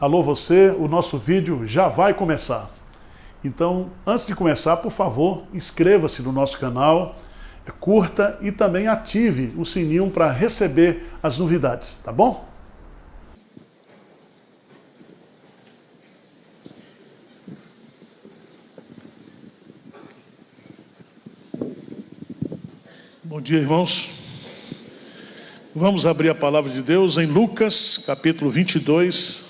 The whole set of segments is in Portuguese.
Alô você, o nosso vídeo já vai começar. Então, antes de começar, por favor, inscreva-se no nosso canal, curta e também ative o sininho para receber as novidades, tá bom? Bom dia, irmãos. Vamos abrir a palavra de Deus em Lucas, capítulo 22,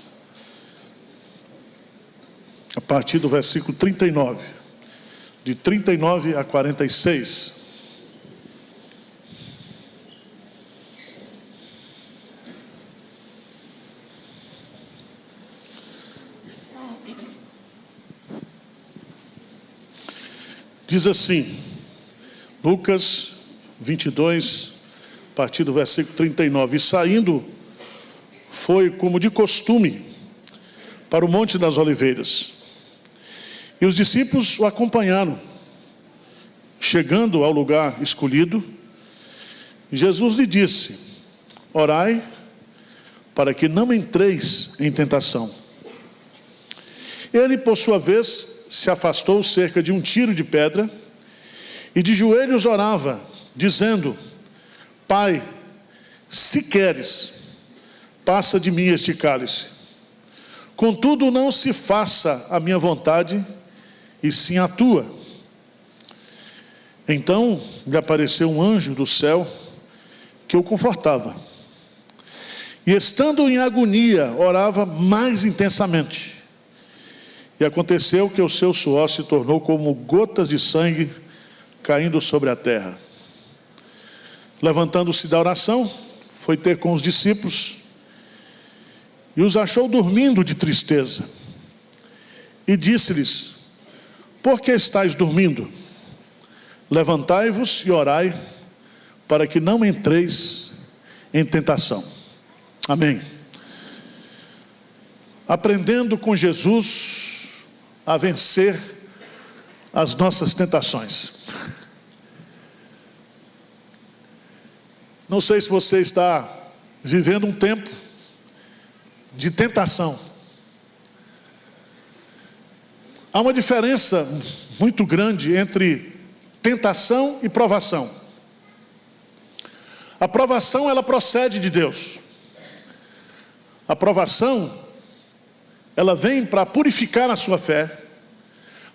a partir do versículo 39, de 39 a 46. Diz assim, Lucas 22, a partir do versículo 39. E saindo, foi como de costume para o Monte das Oliveiras. E os discípulos o acompanharam. Chegando ao lugar escolhido, Jesus lhe disse: orai para que não entreis em tentação. Ele, por sua vez, se afastou cerca de um tiro de pedra e de joelhos orava, dizendo: Pai, se queres, passa de mim este cálice. Contudo, não se faça a minha vontade, e sim a tua. Então lhe apareceu um anjo do céu que o confortava. E estando em agonia, orava mais intensamente. E aconteceu que o seu suor se tornou como gotas de sangue caindo sobre a terra. Levantando-se da oração, foi ter com os discípulos e os achou dormindo de tristeza. E disse-lhes: por que estáis dormindo? Levantai-vos e orai, para que não entreis em tentação. Amém. Aprendendo com Jesus a vencer as nossas tentações. Não sei se você está vivendo um tempo de tentação. Há uma diferença muito grande entre tentação e provação. A provação, ela procede de Deus. A provação, ela vem para purificar a sua fé,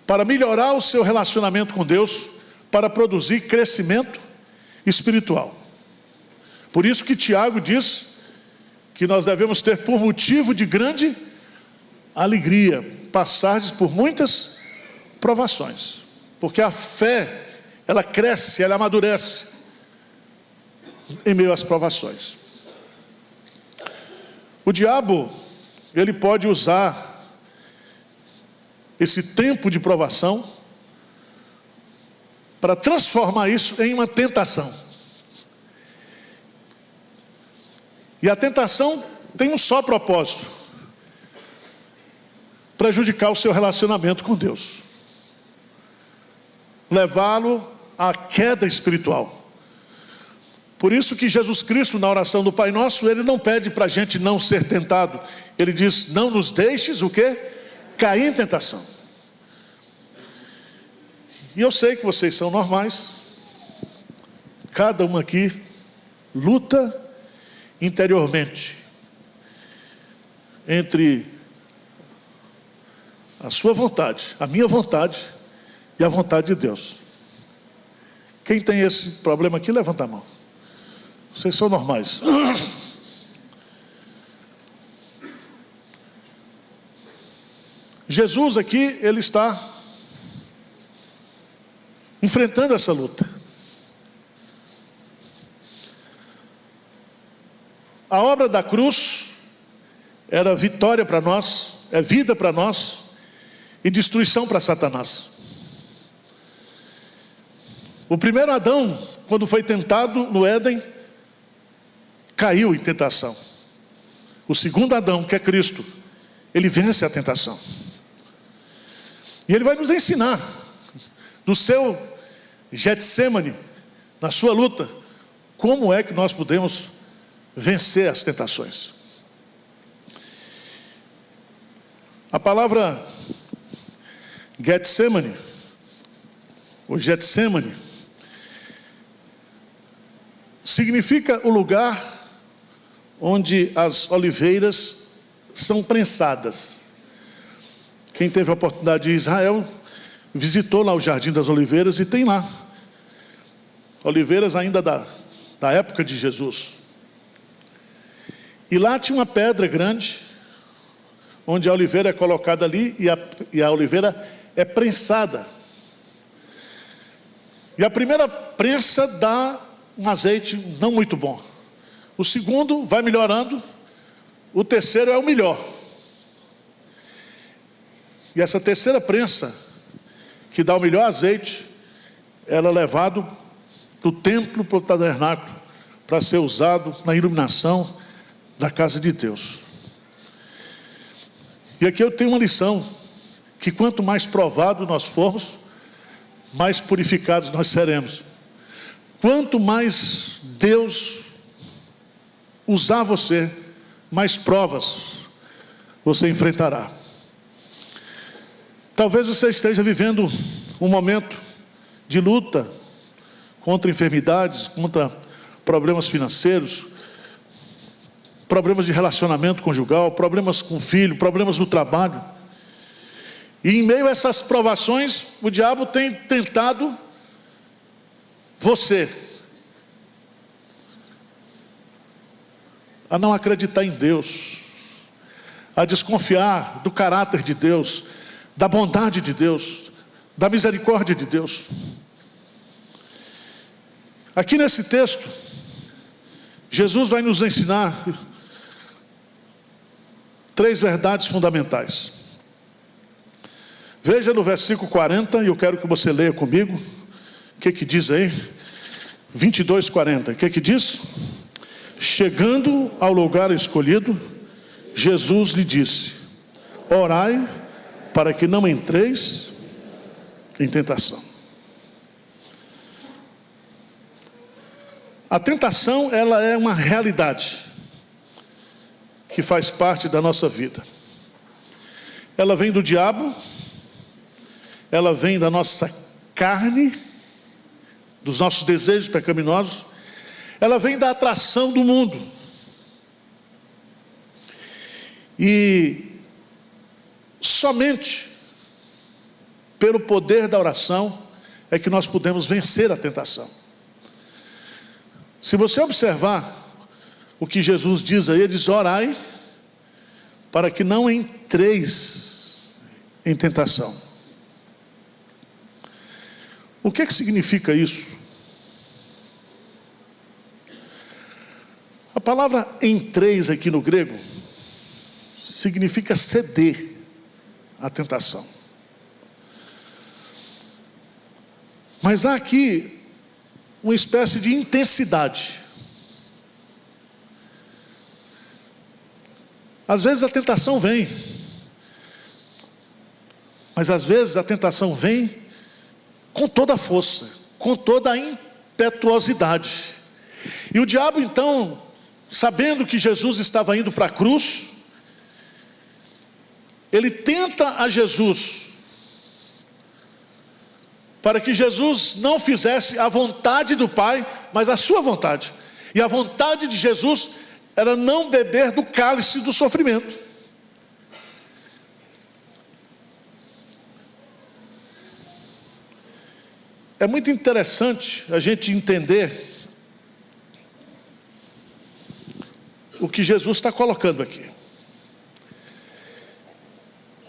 para melhorar o seu relacionamento com Deus, para produzir crescimento espiritual. Por isso que Tiago diz que nós devemos ter por motivo de grande alegria, passagens por muitas provações. Porque a fé, ela cresce, ela amadurece em meio às provações. O diabo, ele pode usar esse tempo de provação para transformar isso em uma tentação. E a tentação tem um só propósito: prejudicar o seu relacionamento com Deus, levá-lo à queda espiritual. Por isso que Jesus Cristo, na oração do Pai Nosso, ele não pede para a gente não ser tentado. Ele diz: não nos deixes o quê? Cair em tentação. E eu sei que vocês são normais. Cada um aqui luta interiormente entre a sua vontade, a minha vontade e a vontade de Deus. Quem tem esse problema aqui, levanta a mão. Vocês são normais. Jesus aqui, ele está enfrentando essa luta. A obra da cruz era vitória para nós, é vida para nós e destruição para Satanás. O primeiro Adão, quando foi tentado no Éden, caiu em tentação. O segundo Adão, que é Cristo, ele vence a tentação. E ele vai nos ensinar, no seu Getsêmani, na sua luta, como é que nós podemos vencer as tentações. A palavra Getsemane, ou Getsemane, significa o lugar onde as oliveiras são prensadas. Quem teve a oportunidade de ir a Israel, visitou lá o Jardim das Oliveiras e tem lá oliveiras ainda da época de Jesus. E lá tinha uma pedra grande, onde a oliveira é colocada ali e a oliveira é prensada. E a primeira prensa dá um azeite não muito bom. O segundo vai melhorando, o terceiro é o melhor. E essa terceira prensa, que dá o melhor azeite, ela é levado do templo para o tabernáculo, para ser usado na iluminação da casa de Deus. E aqui eu tenho uma lição, que quanto mais provado nós formos, mais purificados nós seremos. Quanto mais Deus usar você, mais provas você enfrentará. Talvez você esteja vivendo um momento de luta contra enfermidades, contra problemas financeiros, problemas de relacionamento conjugal, problemas com o filho, problemas no trabalho. E em meio a essas provações, o diabo tem tentado você a não acreditar em Deus, a desconfiar do caráter de Deus, da bondade de Deus, da misericórdia de Deus. Aqui nesse texto, Jesus vai nos ensinar 3 verdades fundamentais. Veja no versículo 40, e eu quero que você leia comigo. O que diz aí? 22:40. O que diz? Chegando ao lugar escolhido, Jesus lhe disse: orai para que não entreis em tentação. A tentação, ela é uma realidade que faz parte da nossa vida. Ela vem do diabo, ela vem da nossa carne, dos nossos desejos pecaminosos, ela vem da atração do mundo. E somente pelo poder da oração é que nós podemos vencer a tentação. Se você observar o que Jesus diz aí, ele diz: orai para que não entreis em tentação. O que significa isso? A palavra entreis aqui no grego significa ceder à tentação. Mas há aqui uma espécie de intensidade. Às vezes a tentação vem, mas às vezes a tentação vem com toda a força, com toda a impetuosidade. E o diabo então, sabendo que Jesus estava indo para a cruz, ele tenta a Jesus, para que Jesus não fizesse a vontade do Pai, mas a sua vontade. E a vontade de Jesus era não beber do cálice do sofrimento. É muito interessante a gente entender o que Jesus está colocando aqui.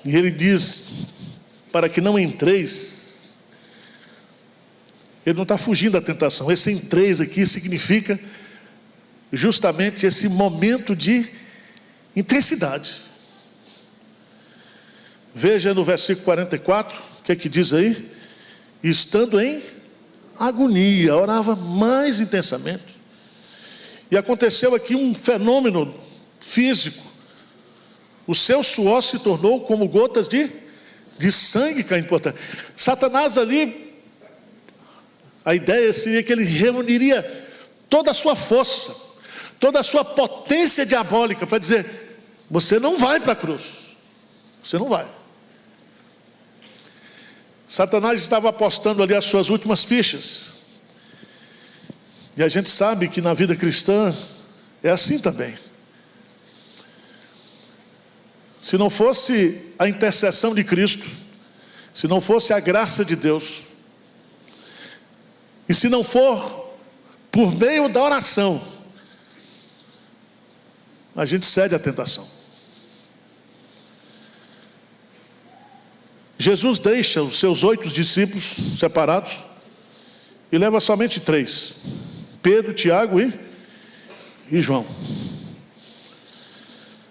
E ele diz: para que não entreis. Ele não está fugindo da tentação. Esse entreis aqui significa justamente esse momento de intensidade. Veja no versículo 44, o que diz aí? Estando em agonia, orava mais intensamente. E aconteceu aqui um fenômeno físico. O seu suor se tornou como gotas de sangue caindo por terra. Satanás ali, a ideia seria que ele reuniria toda a sua força, toda a sua potência diabólica para dizer: você não vai para a cruz. Você não vai. Satanás estava apostando ali as suas últimas fichas. E a gente sabe que na vida cristã é assim também. Se não fosse a intercessão de Cristo, se não fosse a graça de Deus, e se não for por meio da oração, a gente cede à tentação. Jesus deixa os seus 8 discípulos separados e leva somente 3: Pedro, Tiago e João.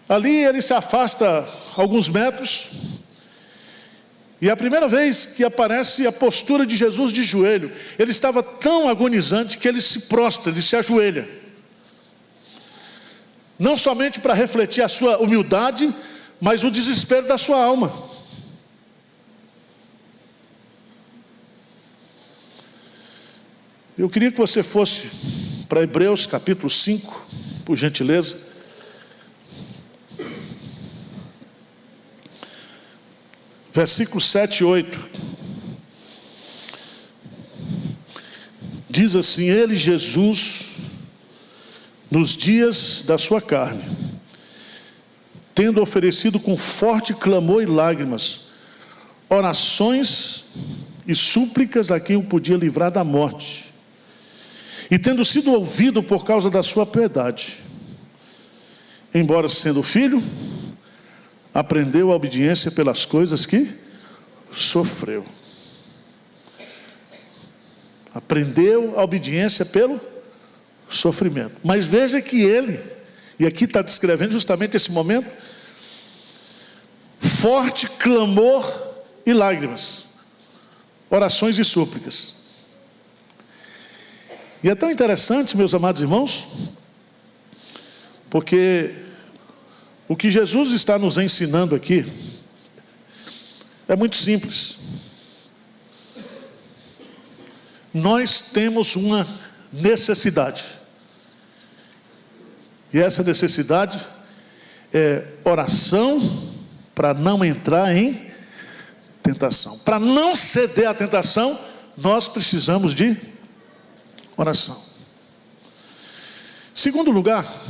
Ali ele se afasta alguns metros, e é a primeira vez que aparece a postura de Jesus de joelho. Ele estava tão agonizante que ele se prostra, ele se ajoelha. Não somente para refletir a sua humildade, mas o desespero da sua alma. Eu queria que você fosse para Hebreus capítulo 5, por gentileza. Versículos 7 e 8. Diz assim: Ele, Jesus, nos dias da sua carne, tendo oferecido com forte clamor e lágrimas, orações e súplicas a quem o podia livrar da morte, e tendo sido ouvido por causa da sua piedade, embora sendo filho, aprendeu a obediência pelas coisas que sofreu. Aprendeu a obediência pelo sofrimento. Mas veja que ele, e aqui está descrevendo justamente esse momento, forte clamor e lágrimas, orações e súplicas. E é tão interessante, meus amados irmãos, porque o que Jesus está nos ensinando aqui é muito simples. Nós temos uma necessidade, e essa necessidade é oração para não entrar em tentação. Para não ceder à tentação, nós precisamos de oração. Segundo lugar,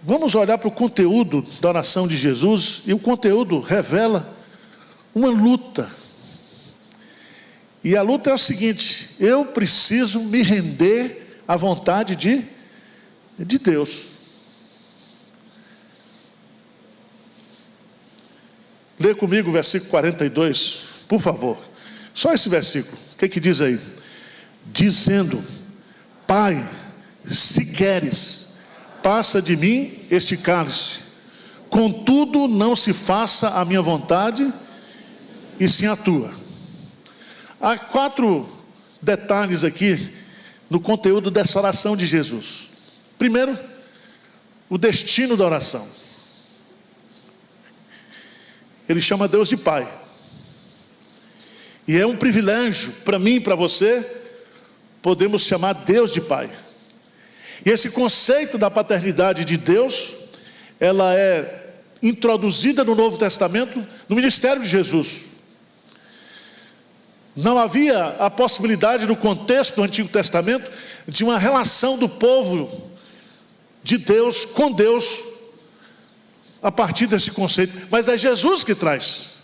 vamos olhar para o conteúdo da oração de Jesus, e o conteúdo revela uma luta. E a luta é o seguinte: eu preciso me render à vontade de Deus. Lê comigo o versículo 42, por favor. Só esse versículo. O que diz aí? Dizendo: Pai, se queres, passa de mim este cálice, contudo não se faça a minha vontade, e sim a tua. Há 4 detalhes aqui no conteúdo dessa oração de Jesus. Primeiro, o destino da oração. Ele chama Deus de Pai. E é um privilégio para mim e para você podemos chamar Deus de Pai. E esse conceito da paternidade de Deus, ela é introduzida no Novo Testamento, no ministério de Jesus. Não havia a possibilidade no contexto do Antigo Testamento de uma relação do povo de Deus com Deus a partir desse conceito, mas é Jesus que traz.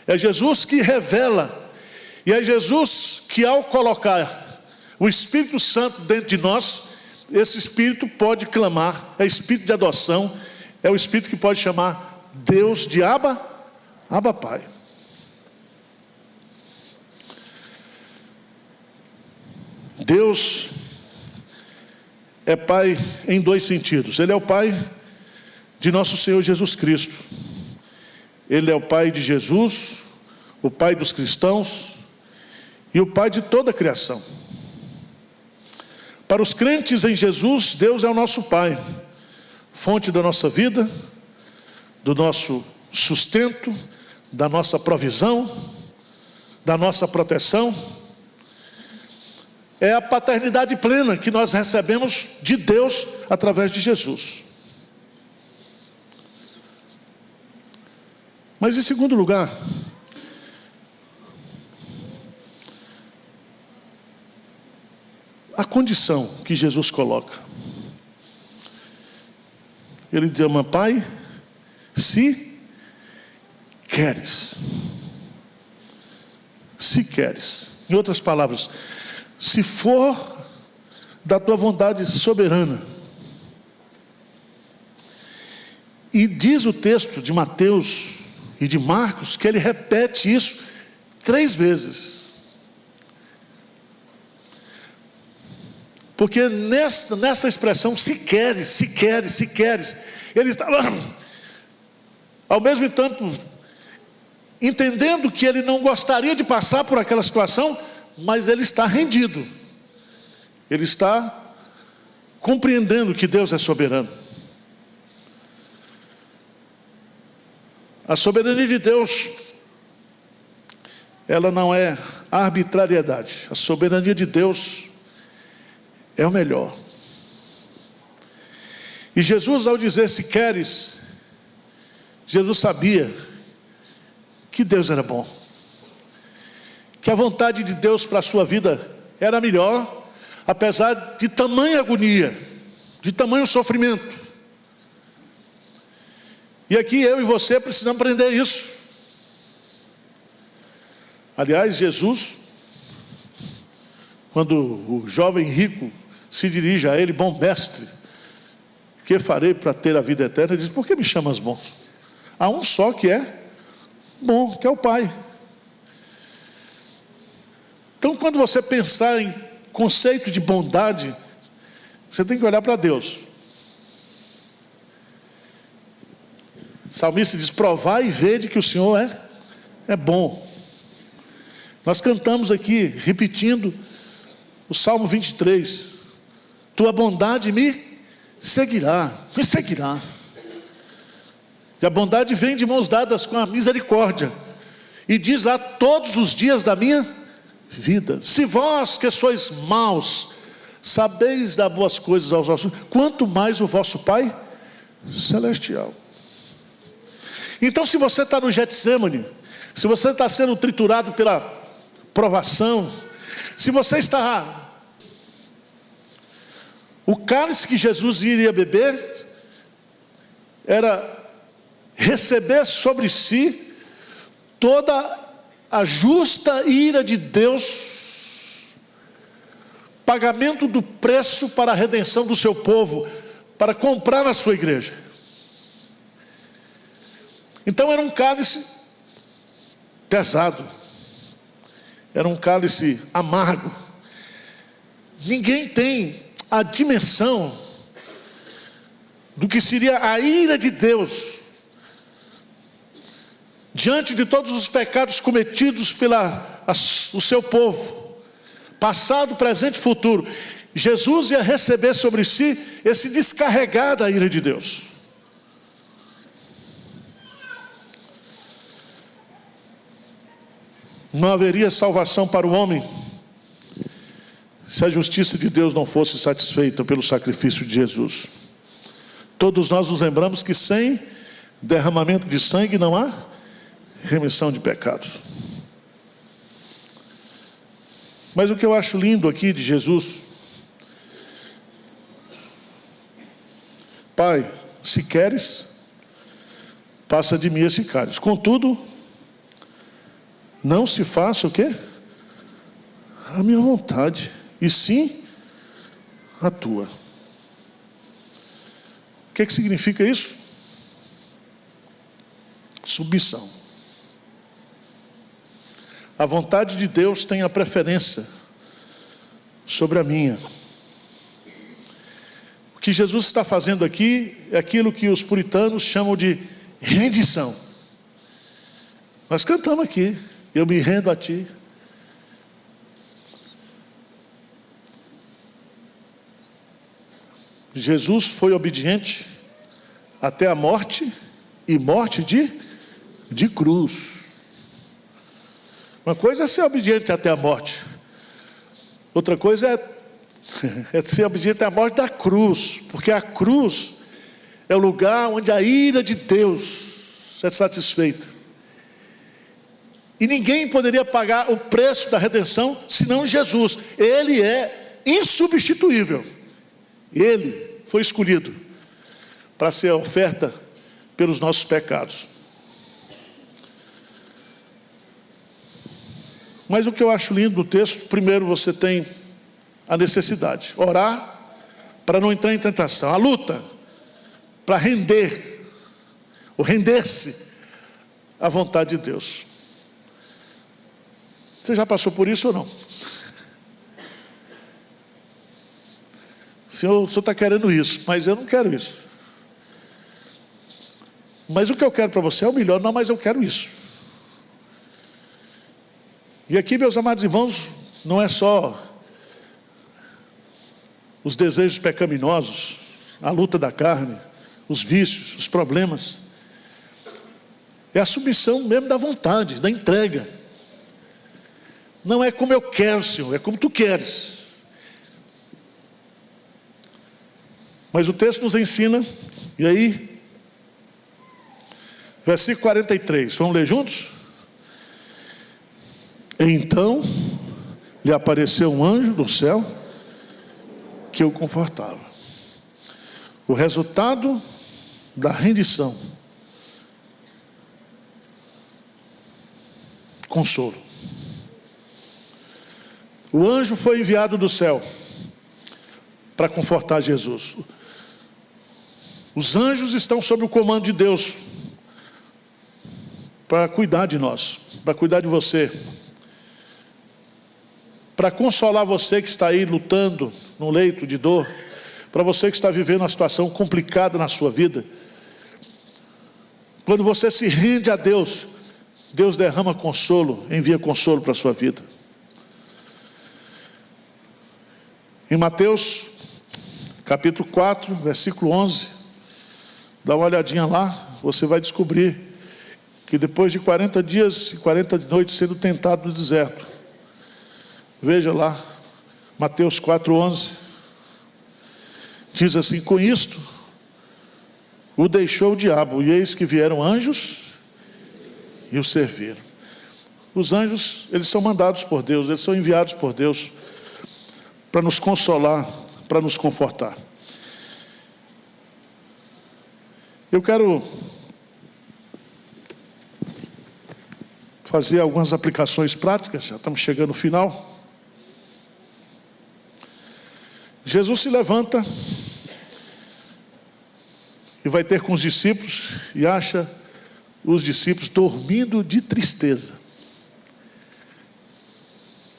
É Jesus que revela, e é Jesus que, ao colocar o Espírito Santo dentro de nós, esse Espírito pode clamar, é Espírito de adoção, é o Espírito que pode chamar Deus de Abba Pai. Deus é Pai em 2 sentidos. Ele é o Pai de nosso Senhor Jesus Cristo. Ele é o Pai de Jesus, o Pai dos cristãos e o Pai de toda a criação. Para os crentes em Jesus, Deus é o nosso Pai, fonte da nossa vida, do nosso sustento, da nossa provisão, da nossa proteção. É a paternidade plena que nós recebemos de Deus através de Jesus. Mas em segundo lugar, a condição que Jesus coloca. Ele diz: Pai, se queres. Se queres. Em outras palavras, se for da tua vontade soberana. E diz o texto de Mateus e de Marcos que ele repete isso 3 vezes. Porque nessa expressão, se queres, se queres, se queres, ele estava, ao mesmo tempo, entendendo que ele não gostaria de passar por aquela situação, mas ele está rendido. Ele está compreendendo que Deus é soberano. A soberania de Deus, ela não é arbitrariedade. A soberania de Deus é o melhor. E Jesus, ao dizer se queres, Jesus sabia que Deus era bom, que a vontade de Deus para a sua vida era melhor, apesar de tamanha agonia, de tamanho sofrimento. E aqui eu e você precisamos aprender isso. Aliás, Jesus, quando o jovem rico se dirige a ele: bom mestre, que farei para ter a vida eterna? Ele diz: por que me chamas bom? Há um só que é bom, que é o Pai. Então, quando você pensar em conceito de bondade, você tem que olhar para Deus. O salmista diz: provai e vede que o Senhor é bom. Nós cantamos aqui, repetindo o Salmo 23. Tua bondade me seguirá. E a bondade vem de mãos dadas com a misericórdia. E diz lá: todos os dias da minha vida. Se vós que sois maus, sabeis dar boas coisas aos vossos, quanto mais o vosso Pai Celestial. Então, se você está no Getsemane, se você está sendo triturado pela provação, se você está... O cálice que Jesus iria beber era receber sobre si toda a justa ira de Deus, pagamento do preço para a redenção do seu povo, para comprar a sua igreja. Então era um cálice pesado, era um cálice amargo. Ninguém tem a dimensão do que seria a ira de Deus diante de todos os pecados cometidos o seu povo, passado, presente e futuro. Jesus ia receber sobre si esse descarregar da ira de Deus. Não haveria salvação para o homem se a justiça de Deus não fosse satisfeita pelo sacrifício de Jesus. Todos nós nos lembramos que sem derramamento de sangue não há remissão de pecados. Mas o que eu acho lindo aqui de Jesus: Pai, se queres, passa de mim esse cálice. Contudo, não se faça o quê? A minha vontade, e sim a tua. O que significa isso? Submissão. A vontade de Deus tem a preferência sobre a minha. O que Jesus está fazendo aqui é aquilo que os puritanos chamam de rendição. Nós cantamos aqui: eu me rendo a ti. Jesus foi obediente até a morte, e morte de cruz. Uma coisa é ser obediente até a morte, outra coisa é ser obediente até a morte da cruz, porque a cruz é o lugar onde a ira de Deus é satisfeita. E ninguém poderia pagar o preço da redenção senão Jesus. Ele é insubstituível. Ele foi escolhido para ser a oferta pelos nossos pecados. Mas o que eu acho lindo no texto, primeiro você tem a necessidade, orar para não entrar em tentação, a luta para render, ou render-se à vontade de Deus. Você já passou por isso ou não? O senhor está querendo isso, mas eu não quero isso. Mas o que eu quero para você é o melhor, não, mas eu quero isso. E aqui, meus amados irmãos, não é só os desejos pecaminosos, a luta da carne, os vícios, os problemas. É a submissão mesmo da vontade, da entrega. Não é como eu quero, Senhor, é como tu queres. Mas o texto nos ensina, e aí, versículo 43, vamos ler juntos? Então lhe apareceu um anjo do céu que o confortava. O resultado da rendição, consolo. O anjo foi enviado do céu para confortar Jesus. Os anjos estão sob o comando de Deus para cuidar de nós, para cuidar de você, para consolar você que está aí lutando no leito de dor, para você que está vivendo uma situação complicada na sua vida. Quando você se rende a Deus, Deus derrama consolo, envia consolo para a sua vida. Em Mateus, capítulo 4, versículo 11, dá uma olhadinha lá, você vai descobrir que depois de 40 dias e 40 noites sendo tentado no deserto, veja lá, Mateus 4:11, diz assim: com isto o deixou o diabo, e eis que vieram anjos e o serviram. Os anjos, eles são mandados por Deus, eles são enviados por Deus para nos consolar, para nos confortar. Eu quero fazer algumas aplicações práticas, já estamos chegando no final. Jesus se levanta e vai ter com os discípulos e acha os discípulos dormindo de tristeza.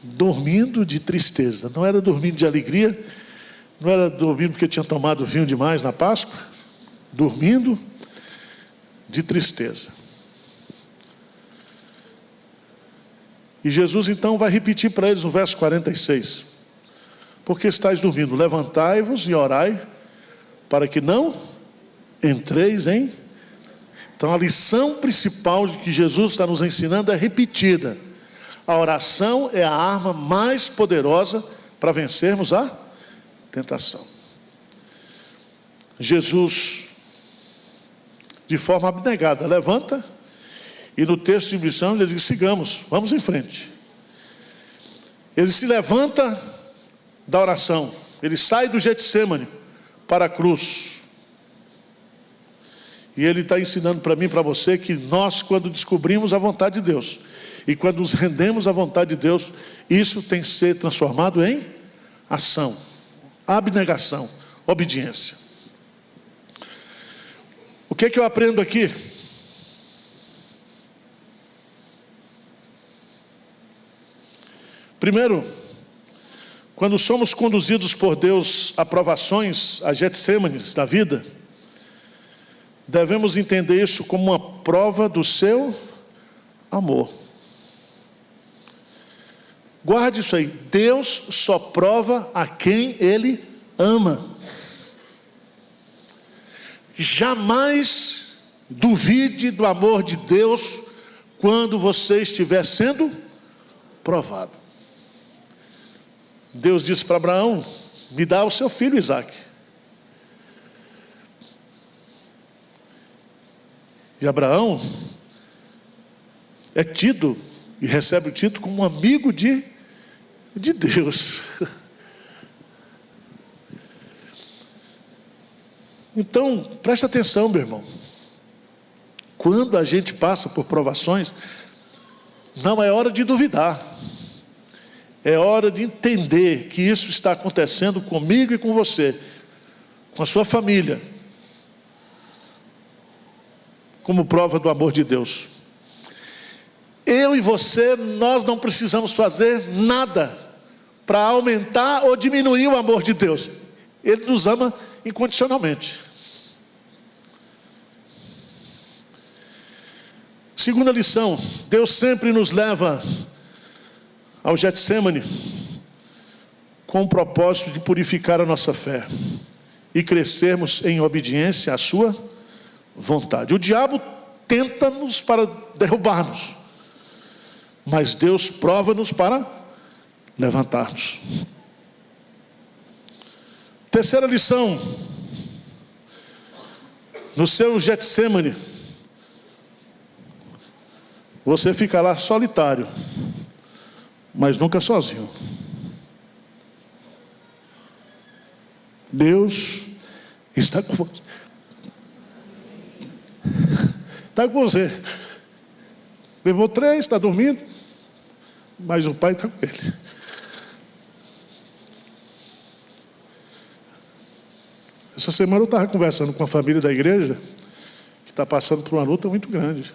Dormindo de tristeza. Não era dormindo de alegria, não era dormindo porque tinha tomado vinho demais na Páscoa. Dormindo de tristeza. E Jesus então vai repetir para eles no verso 46. Porque estáis dormindo, levantai-vos e orai, para que não entreis em... Então a lição principal que Jesus está nos ensinando é repetida. A oração é a arma mais poderosa para vencermos a tentação. Jesus, de forma abnegada, levanta, e no texto de missão ele diz: sigamos, vamos em frente. Ele se levanta da oração, ele sai do Getsêmani para a cruz. E ele está ensinando para mim e para você que nós, quando descobrimos a vontade de Deus e quando nos rendemos à vontade de Deus, isso tem que ser transformado em ação, abnegação, obediência. O que eu aprendo aqui? Primeiro, quando somos conduzidos por Deus a provações, a Getsêmanes da vida, devemos entender isso como uma prova do seu amor. Guarde isso aí. Deus só prova a quem Ele ama. Jamais duvide do amor de Deus quando você estiver sendo provado. Deus disse para Abraão: me dá o seu filho Isaque. E Abraão é tido e recebe o título como um amigo de Deus. Então, preste atenção, meu irmão. Quando a gente passa por provações, não é hora de duvidar. É hora de entender que isso está acontecendo comigo e com você, com a sua família, como prova do amor de Deus. Eu e você, nós não precisamos fazer nada para aumentar ou diminuir o amor de Deus. Ele nos ama incondicionalmente. Segunda lição: Deus sempre nos leva ao Getsemane com o propósito de purificar a nossa fé e crescermos em obediência à sua vontade. O diabo tenta-nos para derrubar-nos, mas Deus prova-nos para levantar-nos. Terceira lição: no seu Getsemane, você ficará solitário, mas nunca sozinho. Deus está com você. Está com você. Levou 3, está dormindo, mas o Pai está com ele. Essa semana eu estava conversando com a família da igreja, que está passando por uma luta muito grande.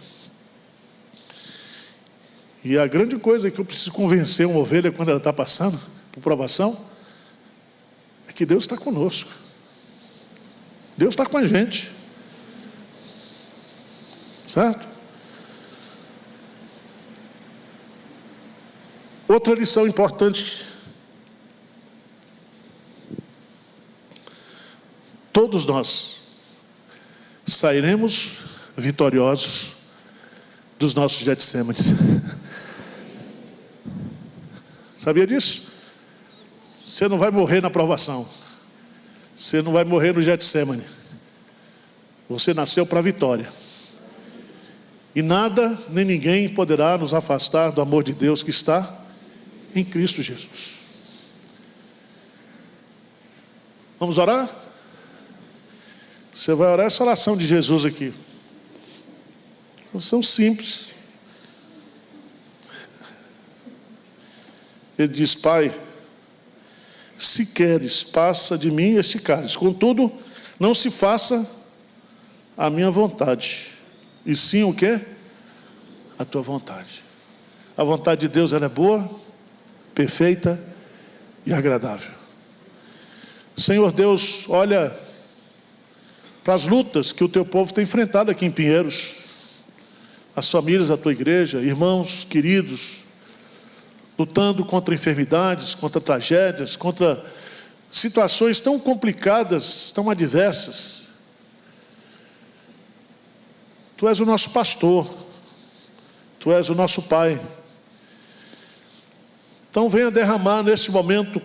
E a grande coisa que eu preciso convencer uma ovelha quando ela está passando por provação é que Deus está conosco. Deus está com a gente. Certo? Outra lição importante: todos nós sairemos vitoriosos dos nossos Getsêmanes. Sabia disso? Você não vai morrer na provação. Você não vai morrer no Getsemane. Você nasceu para a vitória. E nada nem ninguém poderá nos afastar do amor de Deus que está em Cristo Jesus. Vamos orar? Você vai orar essa oração de Jesus aqui. Oração simples. Ele diz: Pai, se queres, passa de mim este cálice. Contudo, não se faça a minha vontade, e sim o quê? A tua vontade. A vontade de Deus, ela é boa, perfeita e agradável. Senhor Deus, olha para as lutas que o teu povo tem enfrentado aqui em Pinheiros, as famílias da tua igreja, irmãos queridos, lutando contra enfermidades, contra tragédias, contra situações tão complicadas, tão adversas. Tu és o nosso pastor, Tu és o nosso Pai. Então venha derramar nesse momento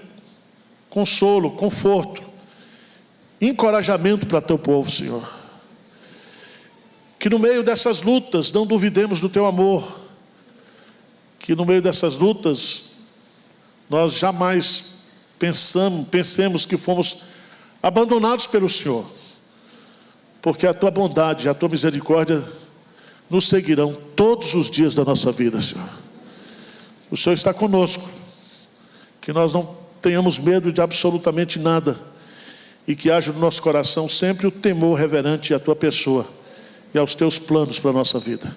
consolo, conforto, encorajamento para Teu povo, Senhor. Que no meio dessas lutas não duvidemos do Teu amor. Que no meio dessas lutas nós jamais pensemos que fomos abandonados pelo Senhor, porque a Tua bondade e a Tua misericórdia nos seguirão todos os dias da nossa vida, Senhor. O Senhor está conosco, que nós não tenhamos medo de absolutamente nada, e que haja no nosso coração sempre o temor reverente à Tua pessoa e aos Teus planos para a nossa vida.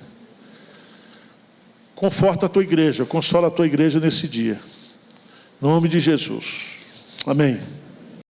Conforta a Tua igreja, consola a Tua igreja nesse dia. Em nome de Jesus. Amém.